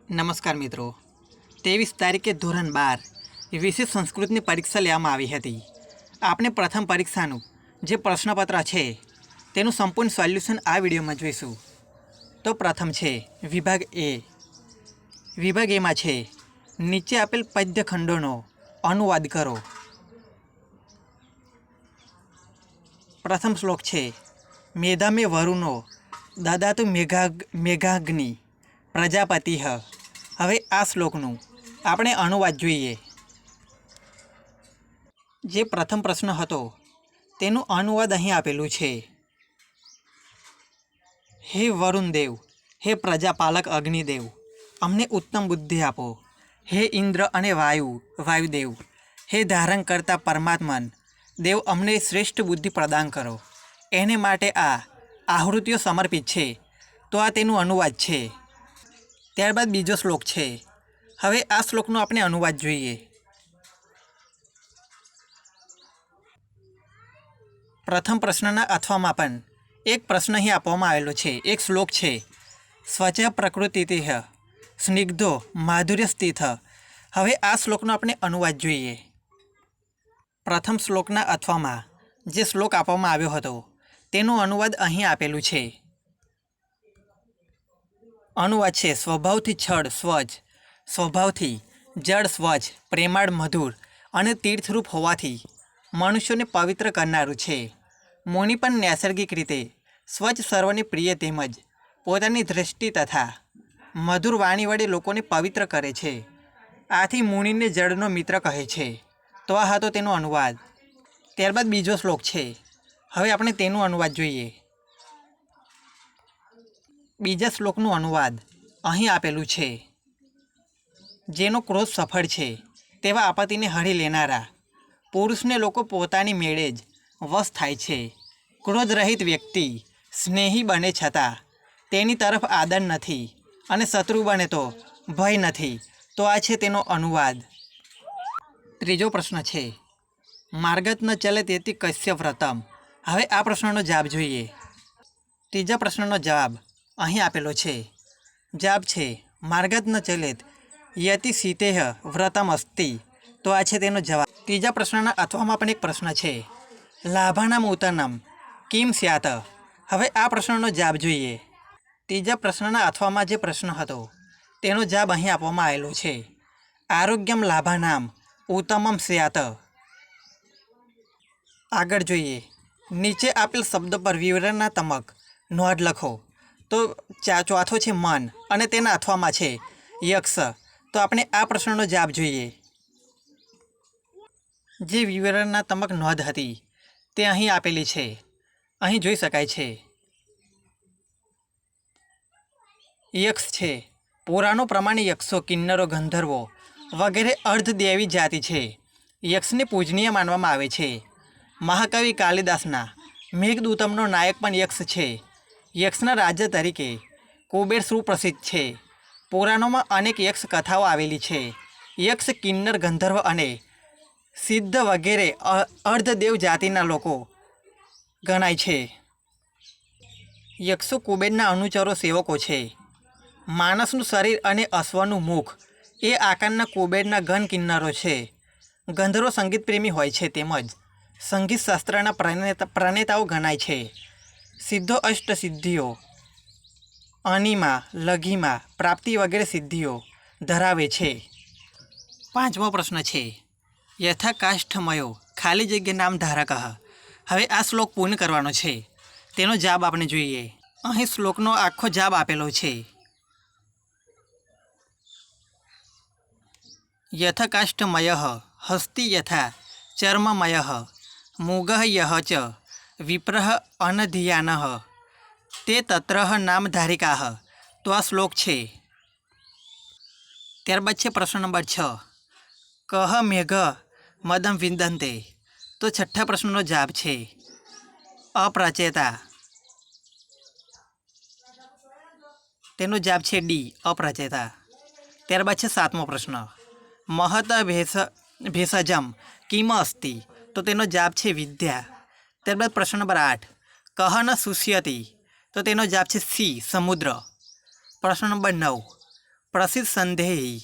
નમસ્કાર મિત્રો। 23 તારીખે ધોરણ 12 વિશેષ સંસ્કૃતની પરીક્ષા લેવામાં આવી હતી। આપણે પ્રથમ પરીક્ષાનું જે પ્રશ્નપત્ર છે તેનું સંપૂર્ણ સોલ્યુશન આ વિડીયોમાં જોઈશું। તો પ્રથમ છે વિભાગ એ। વિભાગ એમાં છે નીચે આપેલ પદ્ય ખંડોનો અનુવાદ કરો। પ્રથમ શ્લોક છે મેધામે વરુણો દદાતુ મેઘાગ્નિ પ્રજાપતિ। હવે આ શ્લોકનું આપણે અનુવાદ જોઈએ। જે પ્રથમ પ્રશ્ન હતો તેનું અનુવાદ અહીં આપેલું છે। હે વરુણ દેવ, હે પ્રજાપાલક અગ્નિદેવ, અમને ઉત્તમ બુદ્ધિ આપો। હે ઇન્દ્ર અને વાયુદેવ, હે ધારણ કરતા પરમાત્મન દેવ, અમને શ્રેષ્ઠ બુદ્ધિ પ્રદાન કરો। એને માટે આ આહૃતિઓ સમર્પિત છે। તો આ તેનું અનુવાદ છે। ત્યારબાદ બીજો શ્લોક છે। હવે આ શ્લોકનો આપણે અનુવાદ જોઈએ। પ્રથમ પ્રશ્નના અથવામાં પણ એક પ્રશ્ન અહીં આપવામાં આવેલો છે, એક શ્લોક છે। સ્વચ્છ પ્રકૃતિથી સ્નિગ્ધો માધુર્ય સ્થિત। હવે આ શ્લોકનો આપણે અનુવાદ જોઈએ। પ્રથમ શ્લોકના અથવામાં જે શ્લોક આપવામાં આવ્યો હતો તેનું અનુવાદ અહીં આપેલું છે। અનુવાદ છે સ્વભાવથી છળ સ્વચ્છ, સ્વભાવથી જળ સ્વચ્છ, પ્રેમાળ મધુર અને તીર્થરૂપ હોવાથી મનુષ્યોને પવિત્ર કરનારું છે। મુનિ પણ નૈસર્ગિક રીતે સ્વચ્છ સર્વને પ્રિય તેમજ પોતાની દૃષ્ટિ તથા મધુર વાણી વડે લોકોને પવિત્ર કરે છે। આથી મુનિને જળનો મિત્ર કહે છે। તો આ હતો તેનો અનુવાદ। ત્યારબાદ બીજો શ્લોક છે। હવે આપણે તેનું અનુવાદ જોઈએ। બીજા શ્લોકનું અનુવાદ અહીં આપેલું છે। જેનો ક્રોધ સફળ છે તેવા આપત્તિને હળી લેનારા પુરુષને લોકો પોતાની મેળે જ વશ થાય છે। ક્રોધ રહિત વ્યક્તિ સ્નેહી બને છતાં તેની તરફ આદર નથી અને શત્રુ બને તો ભય નથી। તો આ છે તેનો અનુવાદ। ત્રીજો પ્રશ્ન છે માર્ગત ન ચલે તેથી કસ્ય વ્રતમ। હવે આ પ્રશ્નનો જવાબ જોઈએ। ત્રીજા પ્રશ્નનો જવાબ અહીં આપેલો છે। જવાબ છે માર્ગત ન ચલેત યતિ સીતેહ વ્રતમ અસ્તિ। તો આ છે તેનો જવાબ। ત્રીજા પ્રશ્નના અથવામાં પણ એક પ્રશ્ન છે લાભાનામ ઉતનમ કિમ સ્યાત। હવે આ પ્રશ્નનો જવાબ જોઈએ। ત્રીજા પ્રશ્નના અથવામાં જે પ્રશ્ન હતો તેનો જવાબ અહીં આપવામાં આવેલો છે આરોગ્યમ લાભાનામ ઉત્તમમ સ્યાત। આગળ જોઈએ। નીચે આપેલ શબ્દ પર વિવરણાત્મક નોંધ લખો। તો ચોથો છે મન અને તેના અથવામાં છે યક્ષ। તો આપણે આ પ્રશ્નનો જવાબ જોઈએ। જે વિવરણાત્મક નોંધ હતી તે અહીં આપેલી છે। અહીં જોઈ શકાય છે યક્ષ છે પુરાણો પ્રમાણે યક્ષો કિન્નરો ગંધર્વો વગેરે અર્ધદેવી જાતિ છે। યક્ષને પૂજનીય માનવામાં આવે છે। મહાકવિ કાલિદાસના મેઘદૂતમનો નાયક પણ યક્ષ છે। યક્ષના રાજ્ય તરીકે કુબેર સુપ્રસિદ્ધ છે। પુરાણોમાં અનેક યક્ષ કથાઓ આવેલી છે। યક્ષ કિન્નર ગંધર્વ અને સિદ્ધ વગેરે અર્ધદેવ જાતિના લોકો ગણાય છે। યક્ષો કુબેરના અનુચરો સેવકો છે। માણસનું શરીર અને અશ્વનું મુખ એ આકારના કુબેરના ગણ કિન્નરો છે। ગંધર્વો સંગીત પ્રેમી હોય છે તેમજ સંગીત શાસ્ત્રના પ્રણેતાઓ ગણાય છે। સિદ્ધો અષ્ટ સિદ્ધિઓ અનિમા લઘિમા પ્રાપ્તિ વગેરે સિદ્ધિઓ ધરાવે છે। પાંચમો પ્રશ્ન છે યથાકાષ્ઠમયો ખાલી જગ્યા નામ ધારક। હવે આ શ્લોક પૂર્ણ કરવાનો છે તેનો જવાબ આપણે જોઈએ। અહીં શ્લોકનો આખો જવાબ આપેલો છે। યથાકાષ્ઠમય હસ્તિ યથા ચર્મમય મૂગઃ યહ ચ વિપ્રઃ અનધિયાનઃ તે તત્ર નામધારિકાઃ। તો આ શ્લોક છે। ત્યારબાદ છે પ્રશ્ન નંબર 6 કહ મેઘ મદમ વિંદન્તે। તો છઠ્ઠા પ્રશ્નનો જવાબ છે અપ્રચેતા। તેનો જવાબ છે ડી અપ્રચેતા। ત્યારબાદ છે સાતમો પ્રશ્ન મહત ભેષજમ કિમ અસ્તિ। તો તેનો જવાબ છે વિદ્યા। ત્યારબાદ પ્રશ્ન નંબર 8 કહ ન શુષ્યતિ। તો તેનો જવાબ છે સી સમુદ્ર। પ્રશ્ન નંબર 9 પ્રસિદ્ધ સંદેહી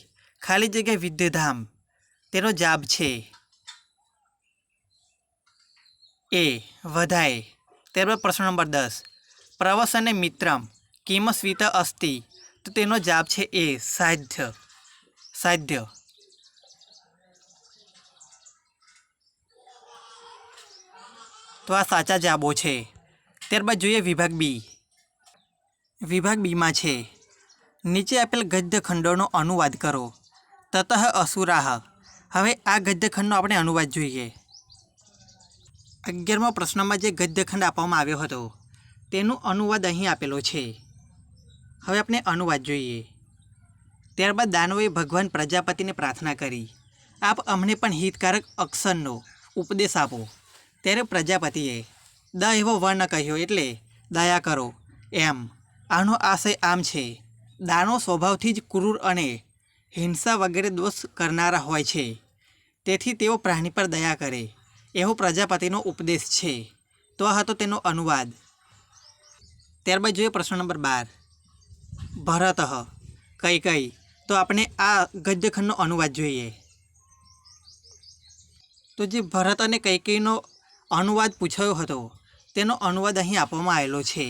ખાલી જગ્યા વિદ્યાધામ તેનો જવાબ છે એ વધાય. ત્યારબાદ પ્રશ્ન નંબર 10 પ્રવસને મિત્રમ કિમસ્વિત અસ્તિ તો તેનો જવાબ છે એ સાધ્ય. સાધ્ય. તો આ સાચા જવાબો છે. ત્યારબાદ જોઈએ વિભાગ બી. વિભાગ બીમાં છે નીચે આપેલ ગદ્યખંડોનો અનુવાદ કરો. તતઃ અસુરાહ. હવે આ ગદ્યખંડનો આપણે અનુવાદ જોઈએ. 11મા પ્રશ્નમાં જે ગદ્યખંડ આપવામાં આવ્યો હતો તેનું અનુવાદ અહીં આપેલો છે. હવે આપણે અનુવાદ જોઈએ. ત્યારબાદ દાનવોએ ભગવાન પ્રજાપતિને પ્રાર્થના કરી, આપ અમને પણ હિતકારક અક્ષરનો ઉપદેશ આપો. ત્યારે પ્રજાપતિએ દ એવો વર્ણ કહ્યો એટલે દયા કરો એમ. આનો આશય આમ છે, દાનો સ્વભાવથી જ ક્રૂર અને હિંસા વગેરે દોષ કરનારા હોય છે, તેથી તેઓ પ્રાણી પર દયા કરે એવો પ્રજાપતિનો ઉપદેશ છે. તો આ હતો તેનો અનુવાદ. ત્યારબાદ જોઈએ પ્રશ્ન નંબર 12 ભરત કઈ કઈ. તો આપણે આ ગદ્યખંડનો અનુવાદ જોઈએ. તો જે ભરત અને કૈકેયીનો અનુવાદ પૂછાયો હતો તેનો અનુવાદ અહીં આપવામાં આવેલો છે.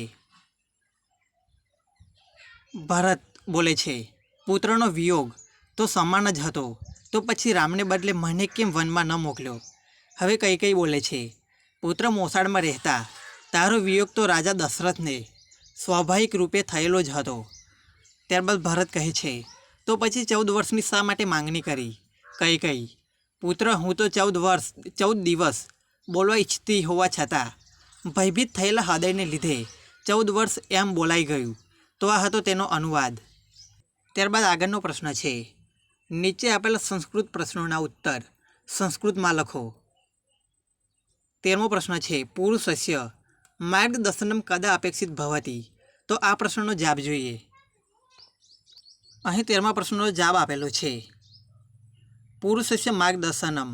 ભરત બોલે છે, પુત્રનો વિયોગ તો સમાન જ હતો, તો પછી રામને બદલે મને કેમ વનમાં ન મોકલ્યો. હવે કૈકેયી બોલે છે, પુત્ર મોસાળમાં રહેતા તારો વિયોગ તો રાજા દશરથને સ્વાભાવિક રૂપે થયેલો જ હતો. ત્યારબાદ ભરત કહે છે, તો પછી 14 વર્ષની શા માટે માંગણી કરી. કૈકેયી, પુત્ર હું તો 14 દિવસ બોલવા ઈચ્છતી હોવા છતાં ભયભીત થયેલા હૃદયને લીધે 14 વર્ષ એમ બોલાઈ ગયું. તો આ હતો તેનો અનુવાદ. ત્યારબાદ આગળનો પ્રશ્ન છે નીચે આપેલા સંસ્કૃત પ્રશ્નોના ઉત્તર સંસ્કૃતમાં લખો. 13મો પ્રશ્ન છે પુરુષસ્ય માર્ગદર્શનમ કદા અપેક્ષિત ભવતી. તો આ પ્રશ્નનો જવાબ જોઈએ. અહીં 13મા પ્રશ્નનો જવાબ આપેલો છે પુરુષસ્ય માર્ગદર્શનમ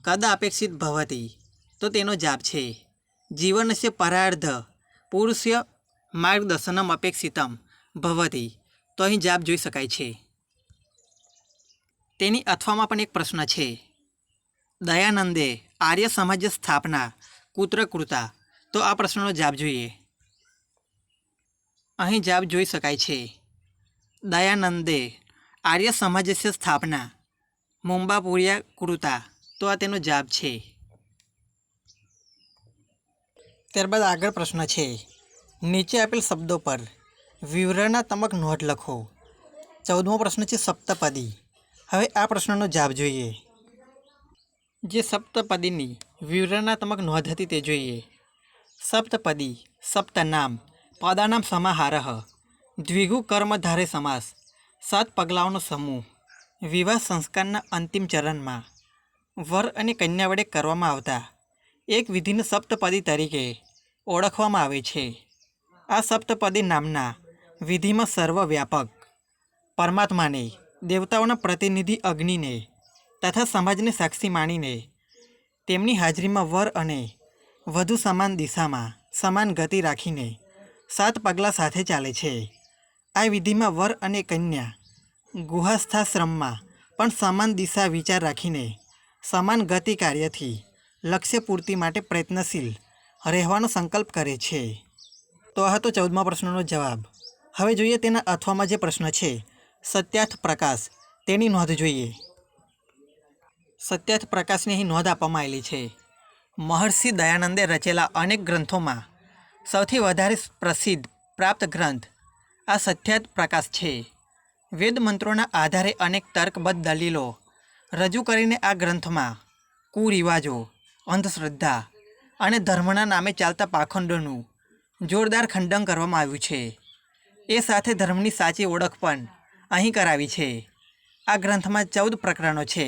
કદા અપેક્ષિત ભવતી. તો તેનો જવાબ છે જીવનસ્ય પરાર્ધ પુરુષસ્ય માર્ગદર્શનમ અપેક્ષિતમ ભવતી. તો અહીં જવાબ જોઈ શકાય છે. તેની અથવામાં પણ એક પ્રશ્ન છે દયાનંદે આર્ય સમાજ સ્થાપના કુત્ર કૃતા. તો આ પ્રશ્નનો જવાબ જોઈએ. અહીં જવાબ જોઈ શકાય છે દયાનંદે આર્ય સમાજસ્ય સ્થાપના મુંબાપુર્યા કૃતા. તો આ તેનો જવાબ છે. ત્યારબાદ આગળ પ્રશ્ન છે નીચે આપેલ શબ્દો પર વિવરણાત્મક નોંધ લખો. 14મો પ્રશ્ન છે સપ્તપદી. હવે આ પ્રશ્નનો જવાબ જોઈએ. જે સપ્તપદીની વિવરણાત્મક નોંધ હતી તે જોઈએ. સપ્તપદી સપ્તનામ પદાનામ સમાહારઃ દ્વિગુ કર્મધારે સમાસ 7 પગલાઓનો સમૂહ વિવાહ સંસ્કારના અંતિમ ચરણમાં વર અને કન્યા વડે કરવામાં આવતા એક વિધિને સપ્તપદી તરીકે ઓળખવામાં આવે છે. આ સપ્તપદી નામના વિધિમાં સર્વવ્યાપક પરમાત્માને, દેવતાઓના પ્રતિનિધિ અગ્નિને તથા સમાજને સાક્ષી માનીને તેમની હાજરીમાં વર અને વધુ સમાન દિશામાં સમાન ગતિ રાખીને 7 પગલાં સાથે ચાલે છે. આ વિધિમાં વર અને કન્યા ગુહસ્થાશ્રમમાં પણ સમાન દિશા વિચાર રાખીને સમાન ગતિ કાર્યથી લક્ષ્ય પૂર્તિ માટે પ્રયત્નશીલ રહેવાનો સંકલ્પ કરે છે. તો આ હતો 14મા પ્રશ્નનો જવાબ. હવે જોઈએ તેના અથવામાં જે પ્રશ્ન છે સત્યાર્થ પ્રકાશ. તેની નોંધ જોઈએ. સત્યાર્થ પ્રકાશની અહીં નોંધ આપવામાં આવેલી છે. મહર્ષિ દયાનંદે રચેલા અનેક ગ્રંથોમાં સૌથી વધારે પ્રસિદ્ધ પ્રાપ્ત ગ્રંથ આ સત્યાર્થ પ્રકાશ છે. વેદ મંત્રોના આધારે અનેક તર્કબદ્ધ દલીલો રજૂ કરીને આ ગ્રંથમાં કુરિવાજો, અંધશ્રદ્ધા અને ધર્મના નામે ચાલતા પાખંડોનું જોરદાર ખંડન કરવામાં આવ્યું છે. એ સાથે ધર્મની સાચી ઓળખ પણ અહીં કરાવી છે. આ ગ્રંથમાં 14 પ્રકરણો છે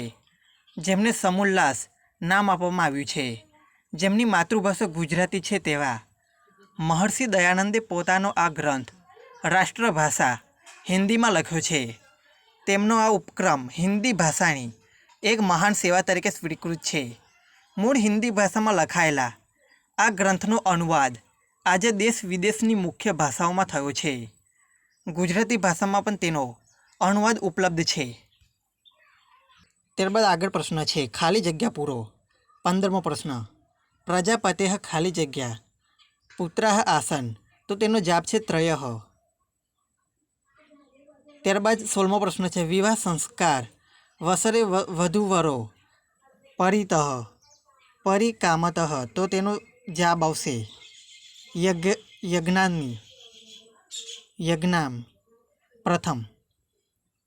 જેમને સમુલ્લાસ નામ આપવામાં આવ્યું છે. જેમની માતૃભાષા ગુજરાતી છે તેવા મહર્ષિ દયાનંદે પોતાનો આ ગ્રંથ રાષ્ટ્રભાષા હિન્દીમાં લખ્યો છે. તેમનો આ ઉપક્રમ હિન્દી ભાષાની એક મહાન સેવા તરીકે સ્વીકૃત છે. મૂળ હિન્દી ભાષામાં લખાયેલા આ ગ્રંથનો અનુવાદ આજે દેશ વિદેશની મુખ્ય ભાષાઓમાં થયો છે. ગુજરાતી ભાષામાં પણ તેનો અનુવાદ ઉપલબ્ધ છે. ત્યારબાદ આગળ પ્રશ્ન છે ખાલી જગ્યા પૂરો. 15મો પ્રશ્ન પ્રજાપતેઃ ખાલી જગ્યા પુત્રાઃ આસન, તો તેનો જવાબ છે ત્રયઃ. ત્યારબાદ 16મો પ્રશ્ન છે વિવાહ સંસ્કાર વસરે વધુવરો પરિતઃ પરિકામતઃ, તો તેનો જવાબ આવશે યજ્ઞામ પ્રથમ.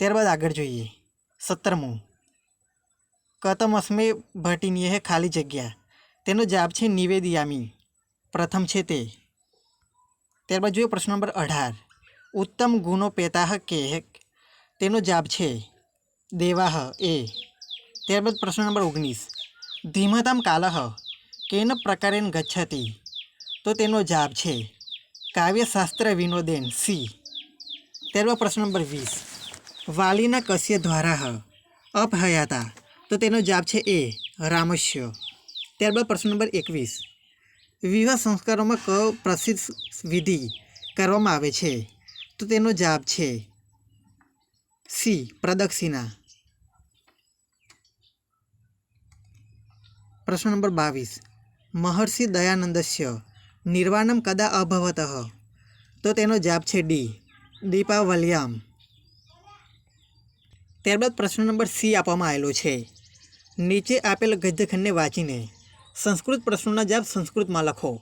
ત્યારબાદ આગળ જોઈએ 17મું કતમસ્મે ભટિન્યેઃ ખાલી જગ્યા, તેનો જવાબ છે નિવેદયામી પ્રથમ છે તે. ત્યારબાદ જોઈએ પ્રશ્ન નંબર 18 ઉત્તમ ગુણોપેતાઃ કેઃ, તેનો જવાબ છે દેવાઃ એ. ત્યારબાદ પ્રશ્ન નંબર 19 ધીમતામ કાલઃ કેન પ્રકારેણ ગચ્છતિ, તો તેનો જવાબ છે કાવ્યશાસ્ત્ર વિનોદેન સી. ત્યારબાદ પ્રશ્ન નંબર 20 વાલીના કસ્ય દ્વારાઃ અપહયાતા, તો તેનો જવાબ છે એ રામસ્ય. ત્યારબાદ પ્રશ્ન નંબર 21 વિવાહ સંસ્કારોમાં કયો પ્રસિદ્ધ વિધિ કરવામાં આવે છે, તો તેનો જવાબ છે સી પ્રદક્ષિણા. પ્રશ્ન નંબર 22 મહર્ષિ દયાનંદસ્ય નિર્વાણમ કદા અભવતઃ, તો તેનો જવાબ છે ડી દીપાવલ્યામ. ત્યારબાદ પ્રશ્ન નંબર સી આપવામાં આવેલો છે નીચે આપેલ ગદ્યખંડને વાંચીને સંસ્કૃત પ્રશ્નોના જવાબ સંસ્કૃતમાં લખો.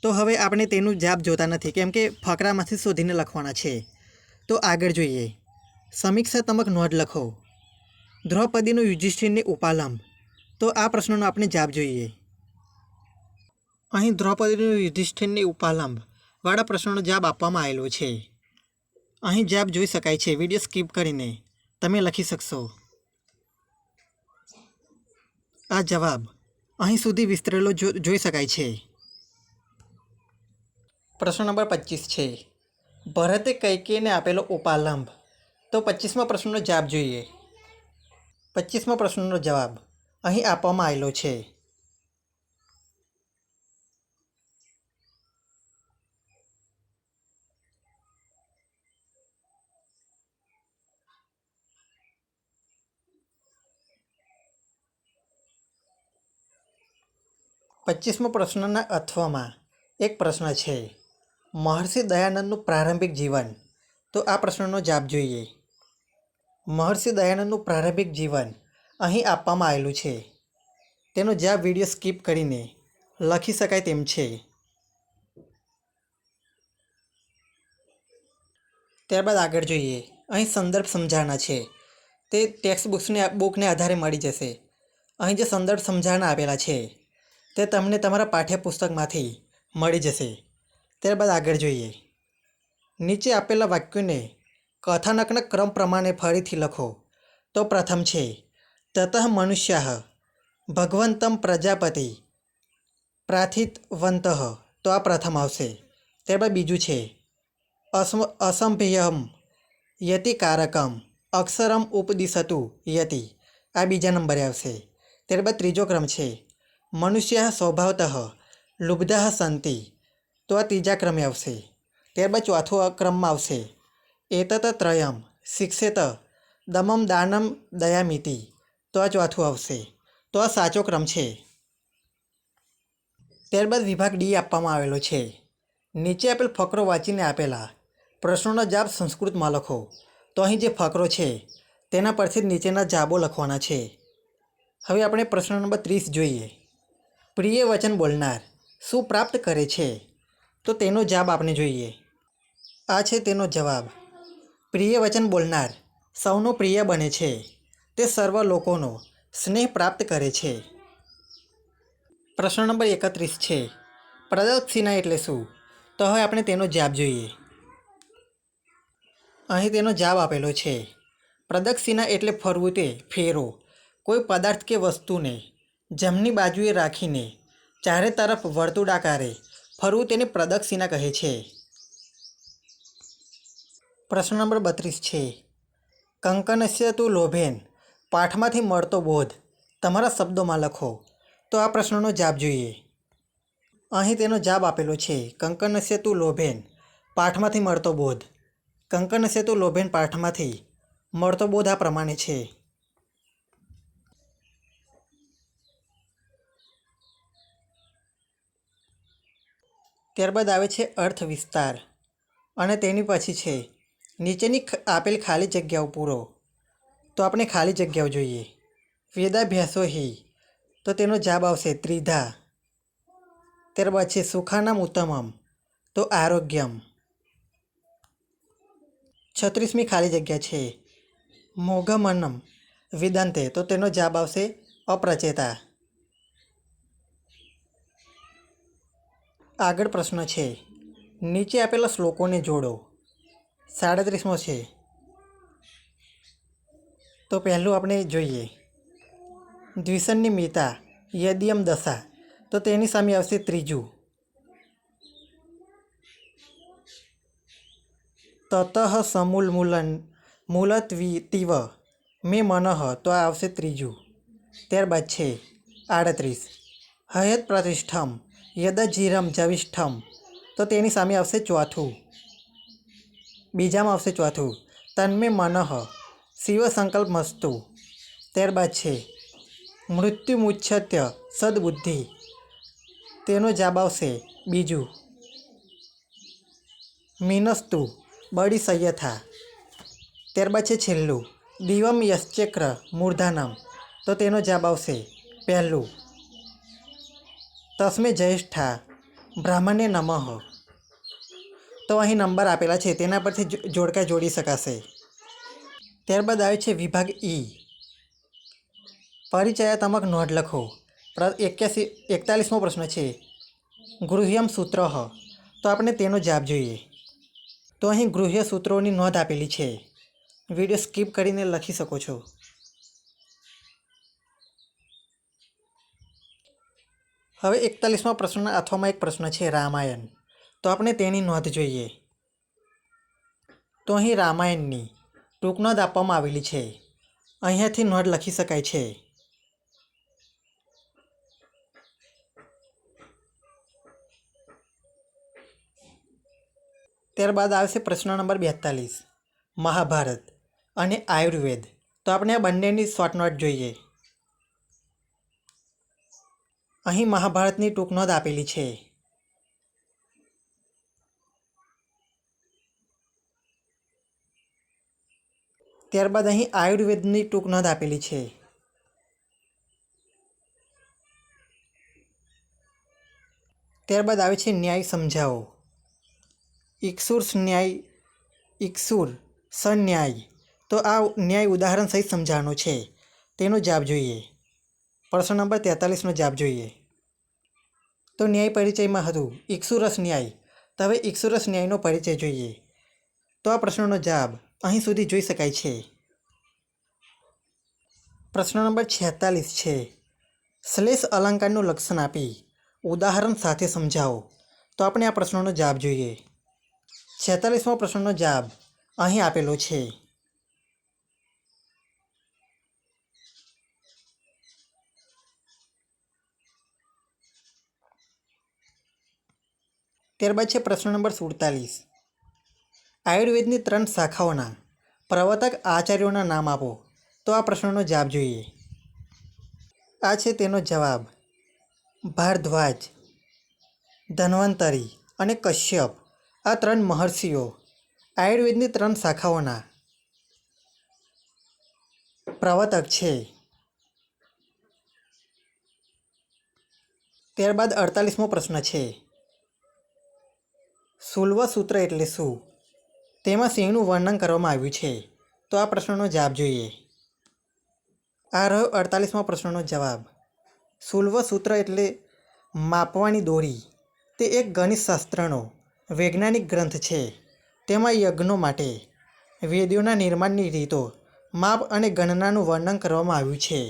તો હવે આપણે તેનું જવાબ જોતા નથી, કેમ કે ફકરામાંથી શોધીને લખવાના છે. તો આગળ જોઈએ સમીક્ષાત્મક નોંધ લખો. દ્રૌપદીનું યુધિષ્ઠિરને ઉપાલંબ, તો આ પ્રશ્નનો આપણે જવાબ જોઈએ. અહીં દ્રૌપદીનું યુધિષ્ઠિરને ઉપાલંબ વાળા પ્રશ્નનો જવાબ આપવામાં આવેલો છે. અહીં જવાબ જોઈ શકાય છે, વિડીયો સ્કીપ કરીને તમે લખી શકશો. આ જવાબ અહીં સુધી વિસ્તરેલો જોઈ શકાય છે. પ્રશ્ન નંબર 25 છે ભરતે કૈકેયીને આપેલો ઉપાલંબ, તો 25મા પ્રશ્નનો જવાબ જોઈએ. 25મા પ્રશ્નનો જવાબ અહીં આપવામાં આવેલો છે. પચીસમો પ્રશ્નના અથવામાં એક પ્રશ્ન છે મહર્ષિ દયાનંદનું પ્રારંભિક જીવન, તો આ પ્રશ્નનો જવાબ જોઈએ. મહર્ષિ દયાનંદનું પ્રારંભિક જીવન અહીં આપવામાં આવેલું છે. તેનો જવાબ વિડીયો સ્કીપ કરીને લખી શકાય તેમ છે. ત્યારબાદ આગળ જોઈએ અહીં સંદર્ભ સમજાવના છે. તે ટેક્સ્ટ બુકને આધારે મળી જશે. અહીં જે સંદર્ભ સમજાવના આપેલા છે તે તમને તમારા પાઠ્યપુસ્તકમાંથી મળી જશે. ત્યારબાદ આગળ જોઈએ નીચે આપેલા વાક્યોને કથાનકના ક્રમ પ્રમાણે ફરીથી લખો. તો પ્રથમ છે તતઃ મનુષ્યાઃ ભગવંતમ પ્રજાપતિ પ્રાર્થિતવંતઃ, તો આ પ્રથમ આવશે. ત્યારબાદ બીજું છે અસંભ્યમ યતિકારકમ અક્ષરમ ઉપદિશતુ યતિ, આ બીજા નંબરે આવશે. ત્યારબાદ ત્રીજો ક્રમ છે મનુષ્ય સ્વભાવતઃ લુબ્ધાઃ સંતિ, તો આ ત્રીજા ક્રમે આવશે. ત્યારબાદ ચોથો ક્રમમાં આવશે એતત ત્રયમ શિક્ષેત દમમ દાનમ દયામિતિ, તો આ ચોથું આવશે. તો આ સાચો ક્રમ છે. ત્યારબાદ વિભાગ ડી આપવામાં આવેલો છે. નીચે આપેલ ફકરો વાંચીને આપેલા પ્રશ્નોના જવાબ સંસ્કૃતમાં લખો. તો અહીં જે ફકરો છે તેના પરથી જ નીચેના જવાબો લખવાના છે. હવે આપણે પ્રશ્ન નંબર 30 જોઈએ. પ્રિય વચન બોલનાર શું પ્રાપ્ત કરે છે, તો તેનો જવાબ આપણે જોઈએ. આ છે તેનો જવાબ. પ્રિય વચન બોલનાર સૌનો પ્રિય બને છે, તે સર્વ લોકોનો સ્નેહ પ્રાપ્ત કરે છે. પ્રશ્ન નંબર 31 છે પ્રદક્ષિણા એટલે શું, તો હવે આપણે તેનો જવાબ જોઈએ. અહીં તેનો જવાબ આપેલો છે પ્રદક્ષિણા એટલે ફરવું, તે ફેરો. કોઈ પદાર્થ કે વસ્તુને જમણી બાજુએ રાખીને ચારે તરફ વર્તુળાકારે ફરવું તેને પ્રદક્ષિણા કહે છે. પ્રશ્ન નંબર 32 છે કંકનસ્ય તુ લોભેન પાઠમાંથી મળતો બોધ તમારા શબ્દોમાં લખો. તો આ પ્રશ્નનો જવાબ જોઈએ. અહીં તેનો જવાબ આપેલો છે કંકનસ્ય તુ લોભેન પાઠમાંથી મળતો બોધ. કંકનસ્ય તુ લોભેન પાઠમાંથી મળતો બોધ આ પ્રમાણે છે. ત્યારબાદ આવે છે અર્થ વિસ્તાર અને તેની પછી છે નીચેની આપેલ ખાલી જગ્યાઓ પૂરો. તો આપણે ખાલી જગ્યાઓ જોઈએ. વેદાભ્યાસો હિ, તો તેનો જવાબ આવશે ત્રિધા. ત્યારબાદ છે સુખાનામ ઉત્તમમ, તો આરોગ્યમ. 36મી ખાલી જગ્યા છે મોઘમનમ વિદંતે, તો તેનો જવાબ આવશે અપ્રચેતા. આગળ પ્રશ્ન છે નીચે આપેલા શ્લોકોને જોડો. 37મો છે. તો પહેલું આપણે જોઈએ દ્વિસન્નિમિતા યદિયમ દશા, તો તેની સામે આવશે ત્રીજું. તતઃ સમૂલમૂલન મૂલત્વીવ મે મનઃ, તો આ આવશે ત્રીજું. ત્યારબાદ છે 38 હયત પ્રતિષ્ઠમ યદજીરમ જવિષ્ઠમ, તો તેની સામે આવશે ચોથું. બીજામાં આવશે ચોથું તન્મે મનઃ શિવ સંકલ્પમસ્તુ. ત્યારબાદ છે મૃત્યુમુચ્છત્ય સદબુદ્ધિ, તેનો જવાબ આવશે બીજું. મીનસ્તુ બળી સયથા. ત્યારબાદ છે છેલ્લું દિવમ યશ્ચક્ર મૂર્ધાનમ, તો તેનો જવાબ આવશે પહેલું. તસ્મે જ્યેષ્ઠા બ્રાહ્મણને નમઃ. તો અહીં નંબર આપેલા છે તેના પરથી જોડકા જોડી શકાશે. ત્યારબાદ આવે છે વિભાગ ઈ, પરિચયાત્મક નોંધ લખો. 41મો પ્રશ્ન છે ગૃહ્યમ સૂત્ર, તો આપણે તેનો જવાબ જોઈએ. તો અહીં ગૃહ્ય સૂત્રોની નોંધ આપેલી છે. વિડીયો સ્કીપ કરીને લખી શકો છો. હવે 41મા પ્રશ્નના અથવામાં એક પ્રશ્ન છે રામાયણ, તો આપણે તેની નોંધ જોઈએ. તો અહીં રામાયણની ટૂંક નોંધ આપવામાં આવેલી છે. અહીંયાથી નોંધ લખી શકાય છે. ત્યારબાદ આવશે પ્રશ્ન નંબર 42 મહાભારત અને આયુર્વેદ, તો આપણે આ બંનેની શોર્ટ નોટ જોઈએ. અહીં મહાભારતની ટૂંક નોંધ આપેલી છે. ત્યારબાદ અહીં આયુર્વેદની ટૂંક નોંધ આપેલી છે. ત્યારબાદ આવે છે ન્યાય સમજાવો. ઇક્ષુર ન્યાય ઇક્ષુર સન્યાય, તો આ ન્યાય ઉદાહરણ સહિત સમજાવવાનો છે. તેનો જવાબ જોઈએ. પ્રશ્ન નંબર 43નો જવાબ જોઈએ. તો ન્યાય પરિચયમાં હતું ઇક્ષુરસ ન્યાય, તો હવે ઇક્ષુરસ ન્યાયનો પરિચય જોઈએ. તો આ પ્રશ્નનો જવાબ અહીં સુધી જોઈ શકાય છે. પ્રશ્ન નંબર 46 છે શ્લેષ અલંકારનું લક્ષણ આપી ઉદાહરણ સાથે સમજાવો. તો આપણે આ પ્રશ્નનો જવાબ જોઈએ. 46મો પ્રશ્નનો જવાબ અહીં આપેલો છે. ત્યારબાદ છે પ્રશ્ન નંબર 47 આયુર્વેદની 3 શાખાઓના પ્રવર્તક આચાર્યોના નામ આપો. તો આ પ્રશ્નનો જવાબ જોઈએ. આ છે તેનો જવાબ ભારદ્વાજ, ધન્વંતરી અને કશ્યપ. આ 3 મહર્ષિઓ આયુર્વેદની 3 શાખાઓના પ્રવર્તક છે. ત્યારબાદ 48મો પ્રશ્ન છે શુલ્વ સૂત્ર એટલે શું? તેમાં સિંહનું વર્ણન કરવામાં આવ્યું છે. તો આ પ્રશ્નનો જવાબ જોઈએ. આ રહ્યો 48મા પ્રશ્નનો જવાબ. શુલ્વ સૂત્ર એટલે માપવાની દોરી. તે એક ગણિતશાસ્ત્રનો વૈજ્ઞાનિક ગ્રંથ છે. તેમાં યજ્ઞો માટે વેદોના નિર્માણની રીતો, માપ અને ગણનાનું વર્ણન કરવામાં આવ્યું છે.